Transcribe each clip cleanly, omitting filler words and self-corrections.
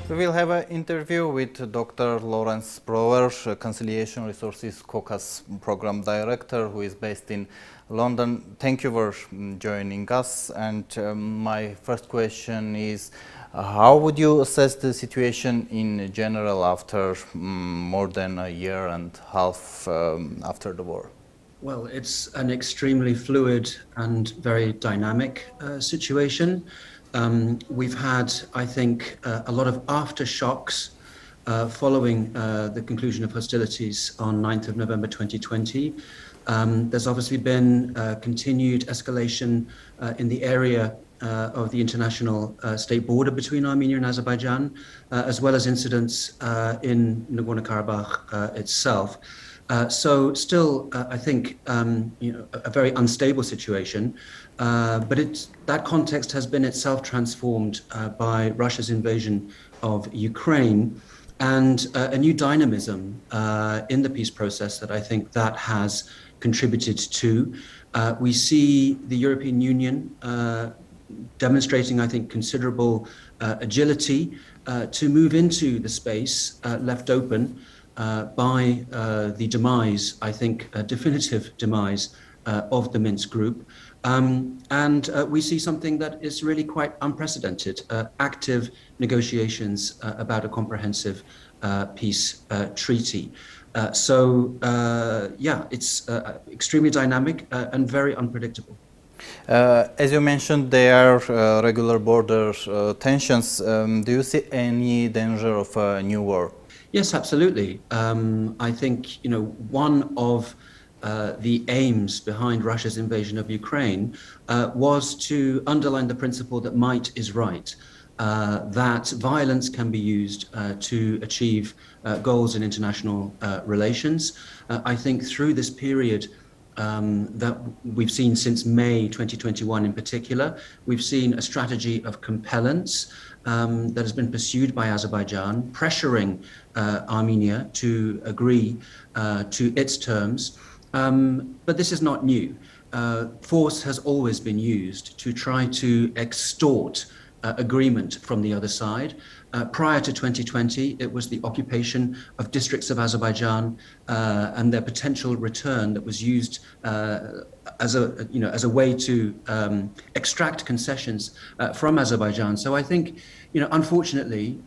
We will have an interview with Dr. Lawrence Brower, Conciliation Resources Caucasus Program Director, who is based in London. Thank you for joining us. And my first question is, how would you assess the situation in general after more than a year and a half after the war? Well, it's an extremely fluid and very dynamic situation. We've had, I think, a lot of aftershocks following the conclusion of hostilities on 9th of November 2020. There's obviously been continued escalation in the area of the international state border between Armenia and Azerbaijan, as well as incidents in Nagorno-Karabakh itself. So still, I think, a very unstable situation, but that context has been itself transformed by Russia's invasion of Ukraine and a new dynamism in the peace process that I think that has contributed to. We see the European Union demonstrating, I think, considerable agility to move into the space left open by the demise, I think, a definitive demise of the Minsk Group. And we see something that is really quite unprecedented, active negotiations about a comprehensive peace treaty. Yeah, it's extremely dynamic and very unpredictable. As you mentioned, there are regular border tensions. Do you see any danger of a new war? Yes, absolutely. I think, one of the aims behind Russia's invasion of Ukraine was to underline the principle that might is right, that violence can be used to achieve goals in international relations. I think through this period that we've seen since May 2021 in particular, we've seen a strategy of compellence that has been pursued by Azerbaijan, pressuring Armenia to agree to its terms. But this is not new. Force has always been used to try to extort agreement from the other side. Prior to 2020, it was the occupation of districts of Azerbaijan and their potential return that was used as a way to extract concessions from Azerbaijan. So I think, unfortunately,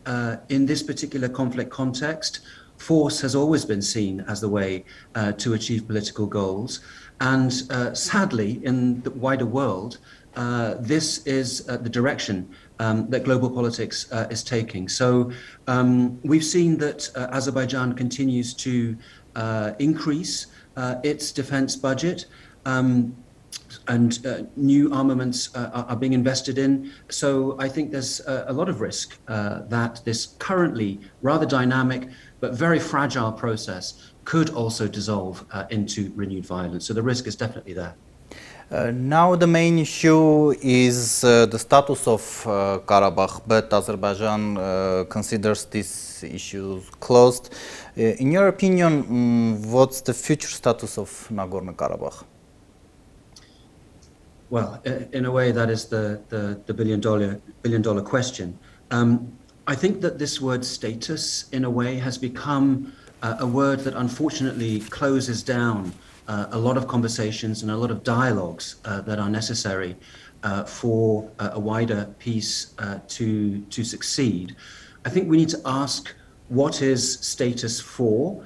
in this particular conflict context, force has always been seen as the way to achieve political goals. And sadly, in the wider world, this is the direction that global politics is taking. So we've seen that Azerbaijan continues to increase its defense budget, and new armaments are being invested in. So I think there's a lot of risk that this currently rather dynamic but very fragile process could also dissolve into renewed violence. So the risk is definitely there. Now the main issue is the status of Karabakh, but Azerbaijan considers this issue closed. In your opinion, what's the future status of Nagorno-Karabakh? Well, in a way, that is the billion dollar question. I think that this word status, in a way, has become a word that unfortunately closes down a lot of conversations and a lot of dialogues that are necessary for a wider peace to succeed. I think we need to ask, what is status for,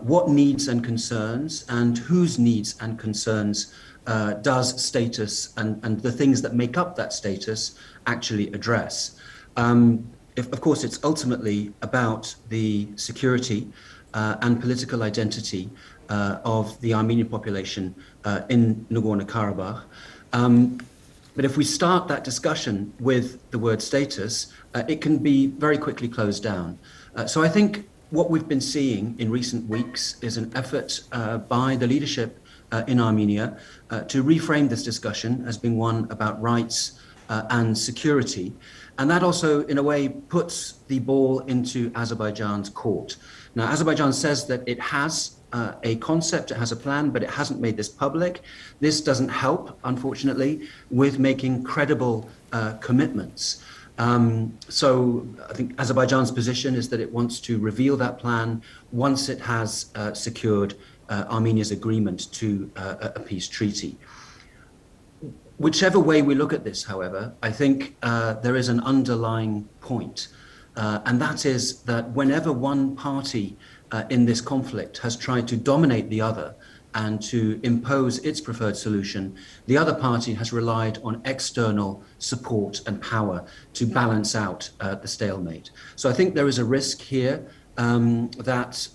what needs and concerns, and whose needs and concerns does status and the things that make up that status actually address. Of course, it's ultimately about the security and political identity of the Armenian population in Nagorno-Karabakh. But if we start that discussion with the word status, it can be very quickly closed down. So I think what we've been seeing in recent weeks is an effort by the leadership in Armenia to reframe this discussion as being one about rights and security. And that also, in a way, puts the ball into Azerbaijan's court. Now, Azerbaijan says that it has a concept, it has a plan, but it hasn't made this public. This doesn't help, unfortunately, with making credible commitments. So I think Azerbaijan's position is that it wants to reveal that plan once it has secured Armenia's agreement to a peace treaty. Whichever way we look at this, however, I think there is an underlying point, and that is that whenever one party in this conflict has tried to dominate the other and to impose its preferred solution, the other party has relied on external support and power to balance out the stalemate. So I think there is a risk here that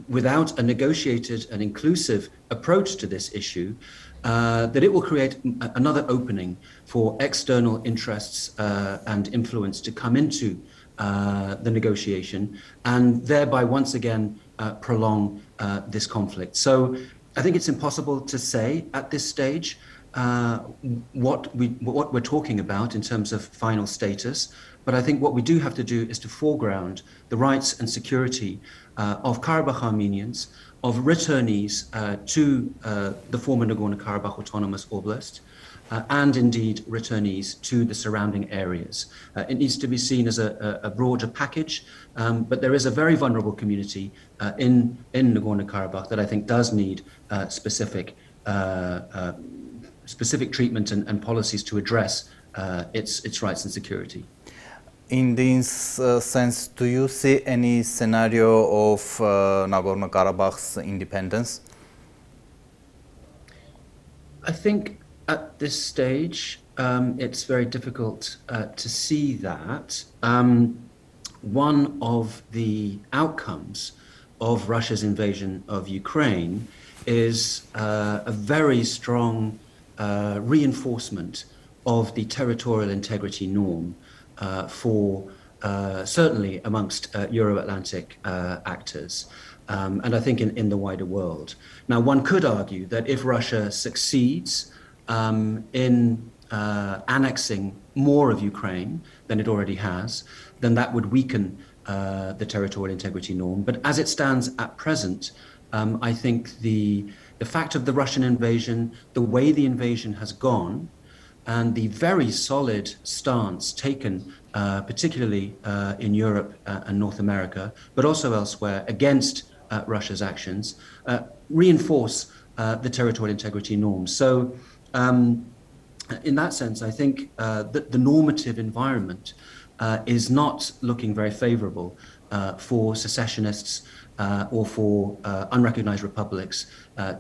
without a negotiated and inclusive approach to this issue, that it will create another opening for external interests and influence to come into the negotiation and thereby once again prolong this conflict. So I think it's impossible to say at this stage what we're talking about in terms of final status, but I think what we do have to do is to foreground the rights and security of Karabakh Armenians, of returnees to the former Nagorno-Karabakh Autonomous Oblast, and indeed returnees to the surrounding areas. It needs to be seen as a broader package, but there is a very vulnerable community in Nagorno-Karabakh that I think does need specific treatment and policies to address its rights and security. In this sense, do you see any scenario of Nagorno-Karabakh's independence? I think at this stage, it's very difficult to see that. One of the outcomes of Russia's invasion of Ukraine is a very strong reinforcement of the territorial integrity norm for certainly amongst Euro-Atlantic actors, and I think in the wider world. Now, one could argue that if Russia succeeds in annexing more of Ukraine than it already has, then that would weaken the territorial integrity norm. But as it stands at present, I think the fact of the Russian invasion, the way the invasion has gone, and the very solid stance taken, particularly in Europe and North America, but also elsewhere, against Russia's actions, reinforce the territorial integrity norms. So in that sense, I think that the normative environment is not looking very favorable for secessionists or for unrecognized republics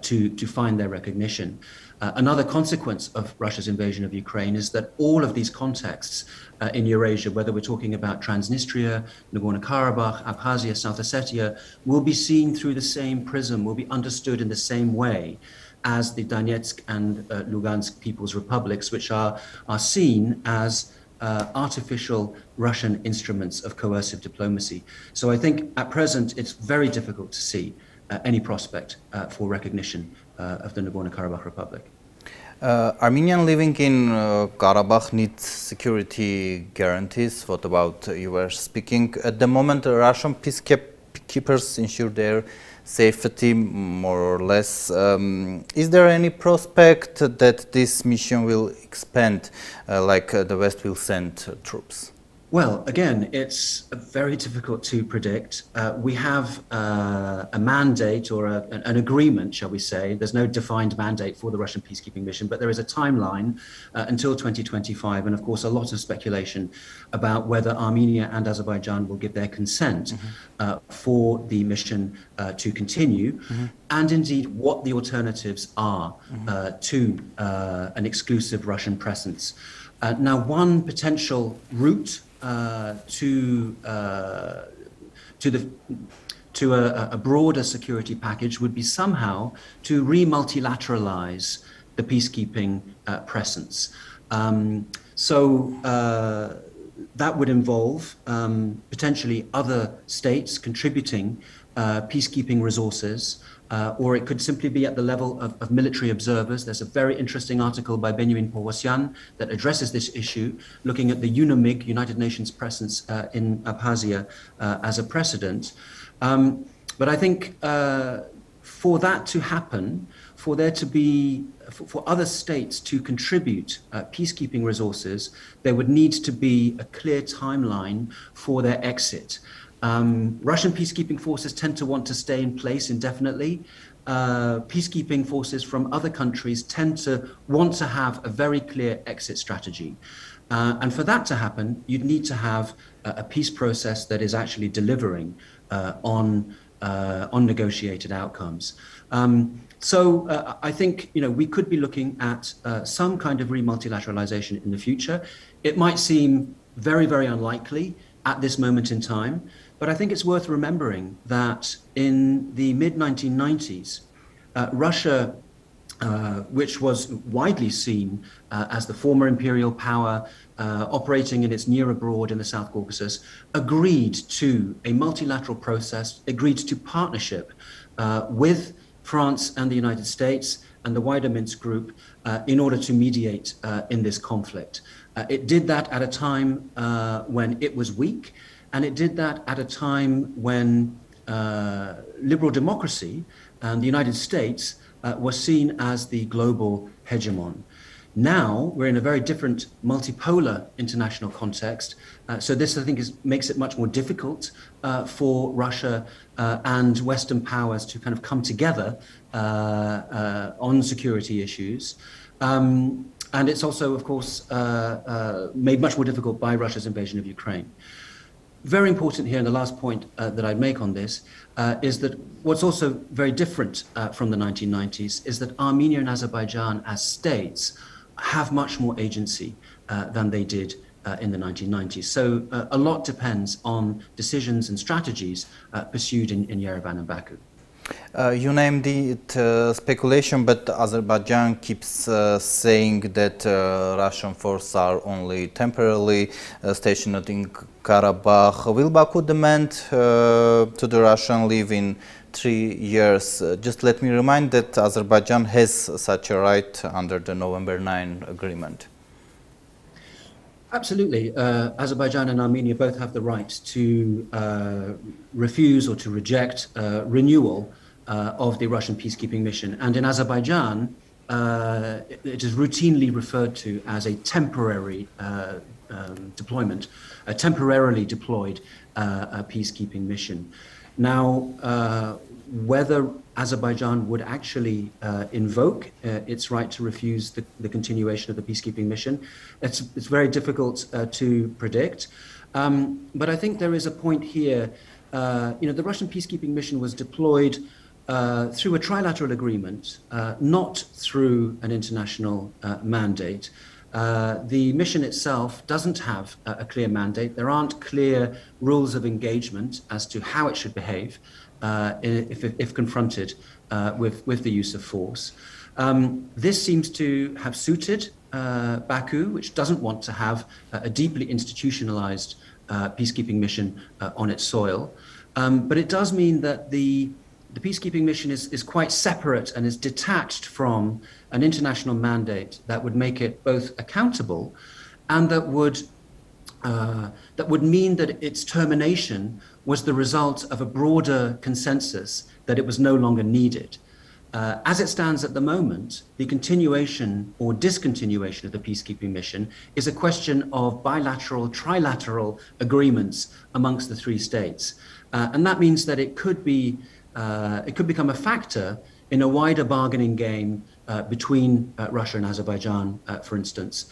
to find their recognition. Another consequence of Russia's invasion of Ukraine is that all of these contexts in Eurasia, whether we're talking about Transnistria, Nagorno-Karabakh, Abkhazia, South Ossetia, will be seen through the same prism, will be understood in the same way as the Donetsk and Lugansk People's Republics, which are seen as artificial Russian instruments of coercive diplomacy. So I think at present it's very difficult to see any prospect for recognition of the Nagorno-Karabakh Republic. Armenian living in Karabakh needs security guarantees. What about you were speaking? At the moment, Russian peacekeepers ensure their safety, more or less. Is there any prospect that this mission will expand, like the West will send troops? Well, again, it's very difficult to predict. We have a mandate or an agreement, shall we say. There's no defined mandate for the Russian peacekeeping mission, but there is a timeline until 2025, and of course a lot of speculation about whether Armenia and Azerbaijan will give their consent for the mission to continue, and indeed what the alternatives are to an exclusive Russian presence. Now, one potential route to a broader security package would be somehow to re-multilateralize the peacekeeping presence. That would involve potentially other states contributing peacekeeping resources, or it could simply be at the level of military observers. There's a very interesting article by Benjamin Powasyan that addresses this issue, looking at the UNOMIG, United Nations presence in Abkhazia, as a precedent. But I think for that to happen, for there to be, for other states to contribute peacekeeping resources, there would need to be a clear timeline for their exit. Russian peacekeeping forces tend to want to stay in place indefinitely. Peacekeeping forces from other countries tend to want to have a very clear exit strategy. And for that to happen, you'd need to have a peace process that is actually delivering on negotiated outcomes. So I think we could be looking at some kind of remultilateralization in the future. It might seem very, very unlikely at this moment in time, but I think it's worth remembering that in the mid-1990s, Russia, which was widely seen as the former imperial power operating in its near abroad in the South Caucasus, agreed to a multilateral process, agreed to partnership with France and the United States and the wider Minsk Group in order to mediate in this conflict. It did that at a time when it was weak, and it did that at a time when liberal democracy and the United States was seen as the global hegemon. Now we're in a very different multipolar international context. So this, I think, makes it much more difficult for Russia and Western powers to kind of come together on security issues. And it's also, of course, made much more difficult by Russia's invasion of Ukraine. Very important here, and the last point that I'd make on this is that what's also very different from the 1990s is that Armenia and Azerbaijan as states have much more agency than they did in the 1990s. So a lot depends on decisions and strategies pursued in Yerevan and Baku. You named it speculation, but Azerbaijan keeps saying that Russian forces are only temporarily stationed in Karabakh. Will Baku demand to the Russian leave in 3 years? Just let me remind that Azerbaijan has such a right under the November 9 agreement. Absolutely. Azerbaijan and Armenia both have the right to refuse or to reject renewal of the Russian peacekeeping mission. And in Azerbaijan, it is routinely referred to as a temporary deployment, a temporarily deployed peacekeeping mission. Now, whether Azerbaijan would actually invoke its right to refuse the continuation of the peacekeeping mission, it's very difficult to predict. But I think there is a point here. The Russian peacekeeping mission was deployed through a trilateral agreement, not through an international mandate. The mission itself doesn't have a clear mandate. There aren't clear rules of engagement as to how it should behave if confronted with the use of force. This seems to have suited Baku, which doesn't want to have a deeply institutionalized peacekeeping mission on its soil. But it does mean that the peacekeeping mission is quite separate and is detached from an international mandate that would make it both accountable and that would mean that its termination was the result of a broader consensus that it was no longer needed. As it stands at the moment, the continuation or discontinuation of the peacekeeping mission is a question of bilateral, trilateral agreements amongst the three states. And that means that it could become a factor in a wider bargaining game between Russia and Azerbaijan, for instance.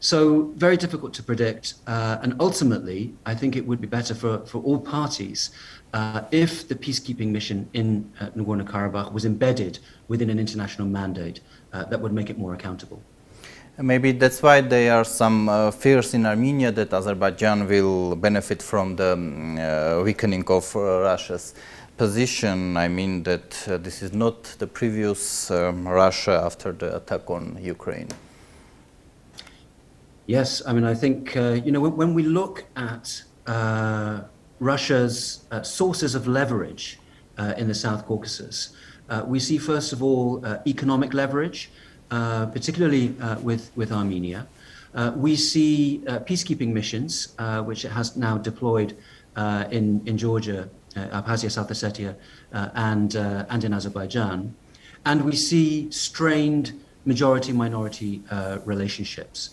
So very difficult to predict, and ultimately, I think it would be better for all parties if the peacekeeping mission in Nagorno-Karabakh was embedded within an international mandate that would make it more accountable. Maybe that's why there are some fears in Armenia that Azerbaijan will benefit from the weakening of Russia's position. I mean that this is not the previous Russia after the attack on Ukraine. Yes, I mean, I think, when we look at Russia's sources of leverage in the South Caucasus, we see, first of all, economic leverage, particularly with Armenia. We see peacekeeping missions, which it has now deployed in Georgia Abkhazia, South Ossetia, and in Azerbaijan. And we see strained majority-minority relationships.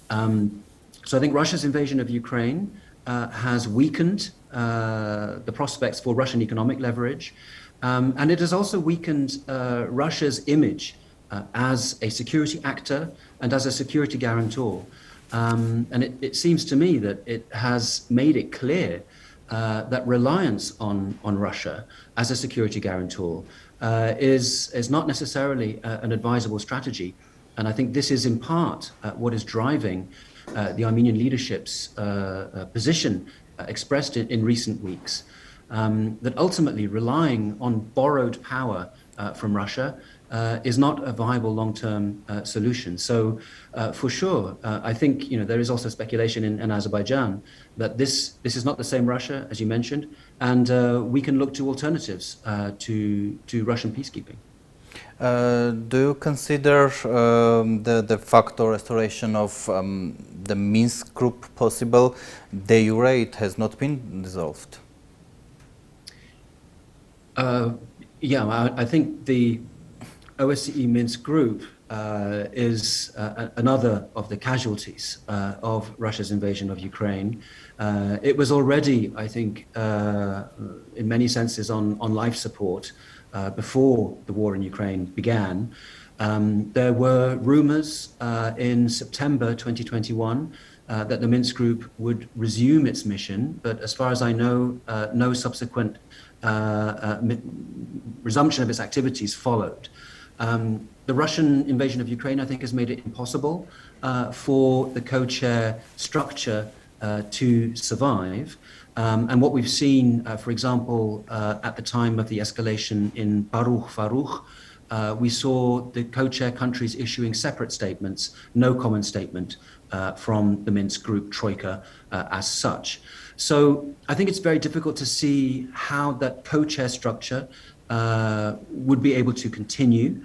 So I think Russia's invasion of Ukraine has weakened the prospects for Russian economic leverage, and it has also weakened Russia's image as a security actor and as a security guarantor. And it seems to me that it has made it clear that reliance on Russia as a security guarantor is not necessarily an advisable strategy. And I think this is in part what is driving the Armenian leadership's position expressed in recent weeks, that ultimately relying on borrowed power from Russia is not a viable long-term solution. So for sure, I think there is also speculation in Azerbaijan that this is not the same Russia, as you mentioned, and we can look to alternatives to Russian peacekeeping. Do you consider the factor restoration of the Minsk Group possible? De jure it has not been dissolved. Yeah, I think the OSCE Minsk Group is another of the casualties of Russia's invasion of Ukraine. It was already, I think, in many senses on life support before the war in Ukraine began. There were rumors in September 2021 that the Minsk Group would resume its mission, but as far as I know, no subsequent resumption of its activities followed. The Russian invasion of Ukraine, I think, has made it impossible for the co-chair structure to survive. And what we've seen, for example, at the time of the escalation in Faruch, we saw the co-chair countries issuing separate statements, no common statement from the Minsk Group Troika as such. So I think it's very difficult to see how that co-chair structure would be able to continue.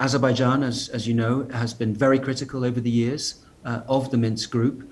Azerbaijan, as you know, has been very critical over the years of the Minsk Group.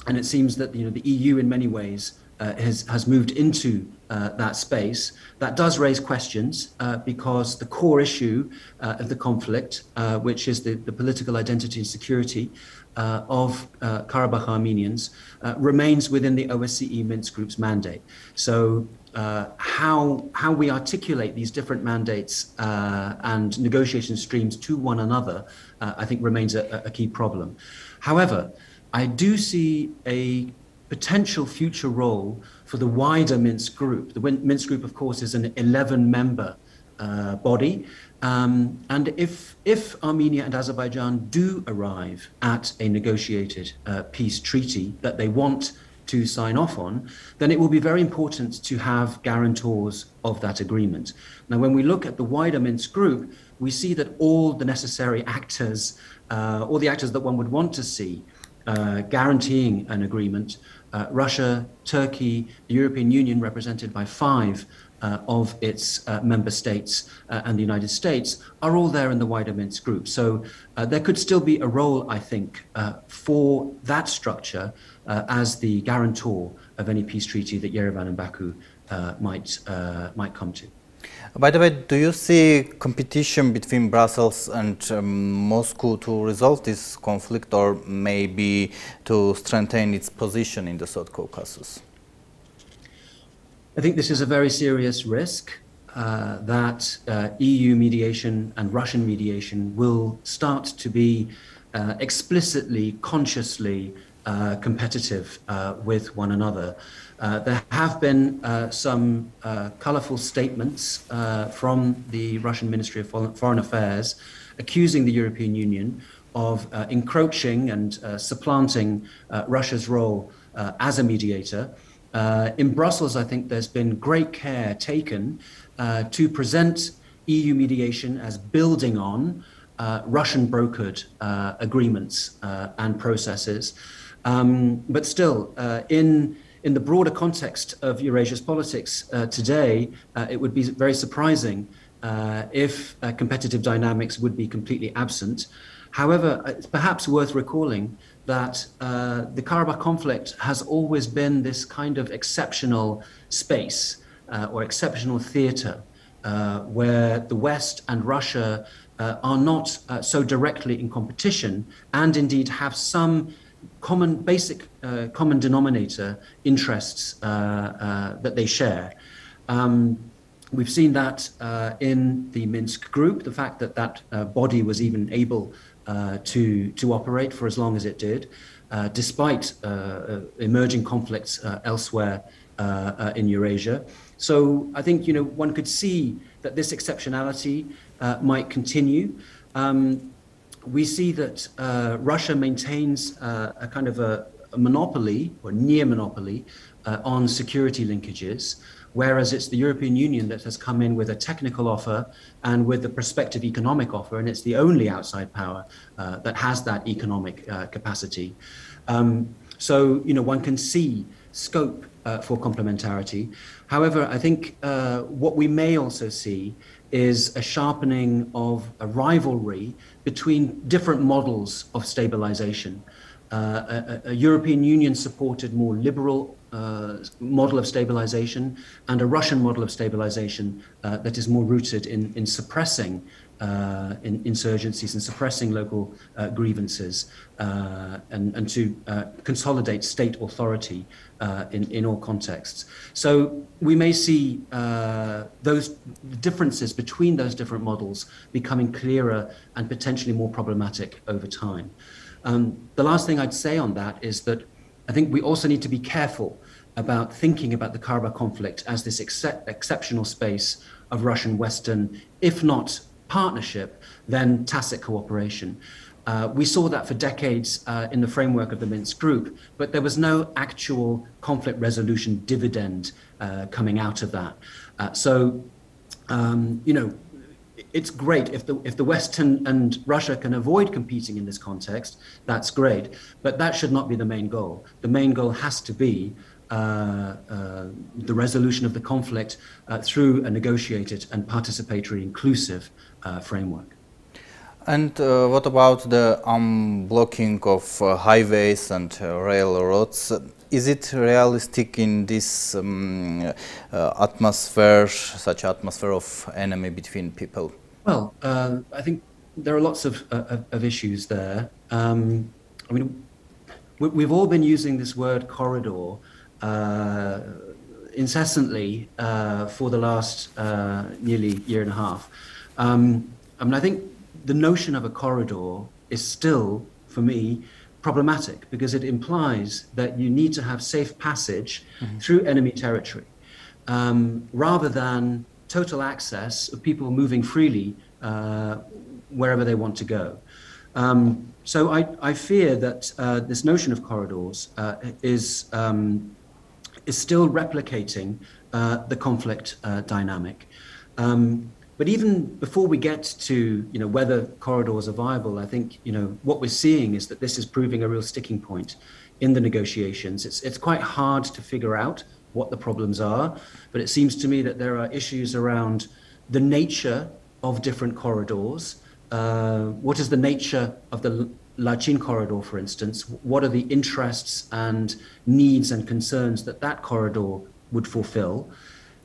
And it seems that the EU in many ways has moved into that space. That does raise questions because the core issue of the conflict, which is the political identity and security of Karabakh Armenians, remains within the OSCE Minsk Group's mandate. So how we articulate these different mandates and negotiation streams to one another, I think remains a key problem. However, I do see a potential future role for the wider Minsk Group. The Minsk Group, of course, is an 11-member body. And if Armenia and Azerbaijan do arrive at a negotiated peace treaty that they want to sign off on, then it will be very important to have guarantors of that agreement. Now, when we look at the wider Minsk Group, we see that all the necessary actors, all the actors that one would want to see guaranteeing an agreement, Russia, Turkey, the European Union, represented by 5 of its member states, and the United States, are all there in the wider Minsk Group. So there could still be a role, I think, for that structure as the guarantor of any peace treaty that Yerevan and Baku might come to. By the way, do you see competition between Brussels and Moscow to resolve this conflict, or maybe to strengthen its position in the South Caucasus? I think this is a very serious risk that EU mediation and Russian mediation will start to be explicitly, consciously competitive with one another. There have been some colorful statements from the Russian Ministry of Foreign Affairs accusing the European Union of encroaching and supplanting Russia's role as a mediator. In Brussels, I think there's been great care taken to present EU mediation as building on Russian brokered agreements and processes. But still, in the broader context of Eurasia's politics today, it would be very surprising if competitive dynamics would be completely absent. However, it's perhaps worth recalling that the Karabakh conflict has always been this kind of exceptional space or exceptional theater where the West and Russia are not so directly in competition, and indeed have some basic common denominator interests that they share. We've seen that in the Minsk Group, the fact that that body was even able to operate for as long as it did, despite emerging conflicts elsewhere in Eurasia. So I think, one could see that this exceptionality might continue. We see that Russia maintains a kind of a monopoly or near monopoly on security linkages, whereas it's the European Union that has come in with a technical offer and with a prospective economic offer, and it's the only outside power that has that economic capacity. So, one can see scope for complementarity. However, I think what we may also see is a sharpening of a rivalry between different models of stabilization. A European Union supported more liberal model of stabilization, and a Russian model of stabilization that is more rooted in suppressing insurgencies and suppressing local grievances and to consolidate state authority in all contexts. So we may see those differences between those different models becoming clearer and potentially more problematic over time. The last thing I'd say on that is that I think we also need to be careful about thinking about the Karabakh conflict as this exceptional space of Russian Western, if not partnership, then tacit cooperation. We saw that for decades in the framework of the Minsk Group, but there was no actual conflict resolution dividend coming out of that. It's great if the West and Russia can avoid competing in this context, that's great, but that should not be the main goal. The main goal has to be the resolution of the conflict through a negotiated and participatory, inclusive framework. And what about the unblocking of highways and railroads? Is it realistic in this atmosphere, such atmosphere of enemy between people? Well, I think there are lots of issues there. I mean, we've all been using this word corridor incessantly for the last nearly year and a half. I mean, I think the notion of a corridor is still, for me, problematic because it implies that you need to have safe passage through enemy territory rather than total access of people moving freely wherever they want to go. So I fear that this notion of corridors is still replicating the conflict dynamic. But even before we get to whether corridors are viable, I think what we're seeing is that this is proving a real sticking point in the negotiations. It's quite hard to figure out what the problems are, but it seems to me that there are issues around the nature of different corridors. What is the nature of the Lachin corridor, for instance? What are the interests and needs and concerns that corridor would fulfill,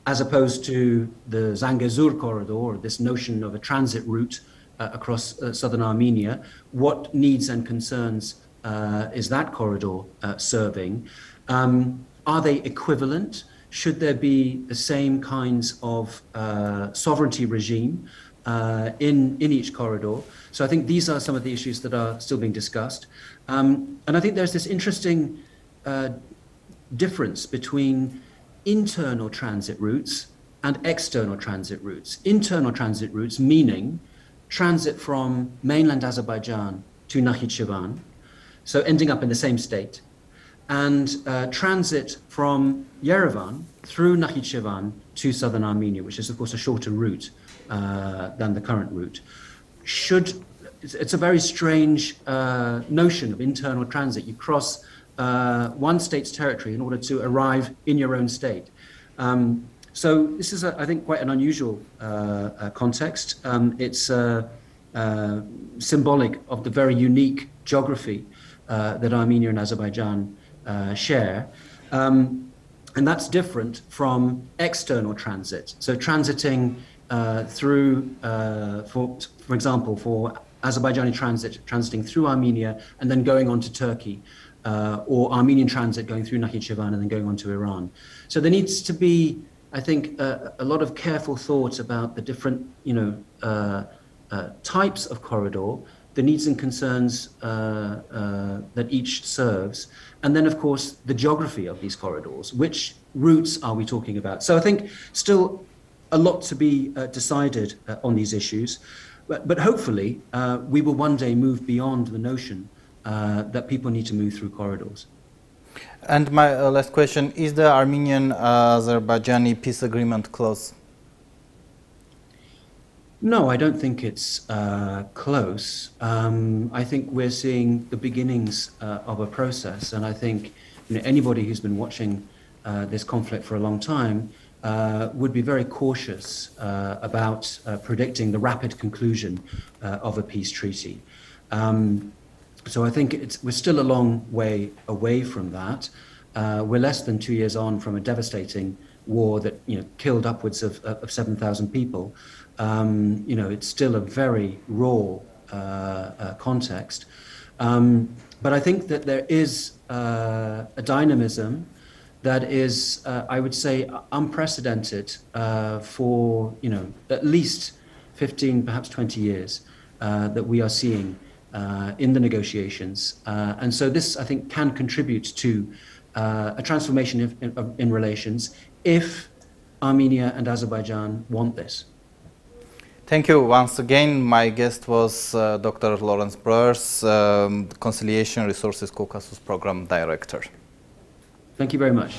as opposed to the Zangezur corridor, or this notion of a transit route across southern Armenia? What needs and concerns is that corridor serving? Are they equivalent? Should there be the same kinds of sovereignty regime in each corridor? So I think these are some of the issues that are still being discussed. And I think there's this interesting difference between internal transit routes and external transit routes. Internal transit routes meaning transit from mainland Azerbaijan to Nakhchivan, so ending up in the same state, and transit from Yerevan through Nakhchivan to southern Armenia, which is of course a shorter route than the current route. It's a very strange notion of internal transit. You cross one state's territory in order to arrive in your own state. So this is, I think, quite an unusual context. It's symbolic of the very unique geography that Armenia and Azerbaijan share. And that's different from external transit. So transiting through, for example, for Azerbaijani transiting through Armenia and then going on to Turkey, or Armenian transit going through Nakhchivan and then going on to Iran. So there needs to be, I think, a lot of careful thought about the different, types of corridor, the needs and concerns that each serves, and then, of course, the geography of these corridors. Which routes are we talking about? So I think still a lot to be decided on these issues, but hopefully we will one day move beyond the notion that people need to move through corridors. And my last question, is the Armenian-Azerbaijani peace agreement close? No, I don't think it's close. I think we're seeing the beginnings of a process, and I think anybody who's been watching this conflict for a long time would be very cautious about predicting the rapid conclusion of a peace treaty. So I think we're still a long way away from that. We're less than 2 years on from a devastating war that killed upwards of 7,000 people. It's still a very raw context. But I think that there is a dynamism that is, I would say, unprecedented for at least 15, perhaps 20 years that we are seeing in the negotiations. And so this, I think, can contribute to a transformation in relations if Armenia and Azerbaijan want this. Thank you once again. My guest was Dr. Lawrence Browers, Conciliation Resources Caucasus Program Director. Thank you very much.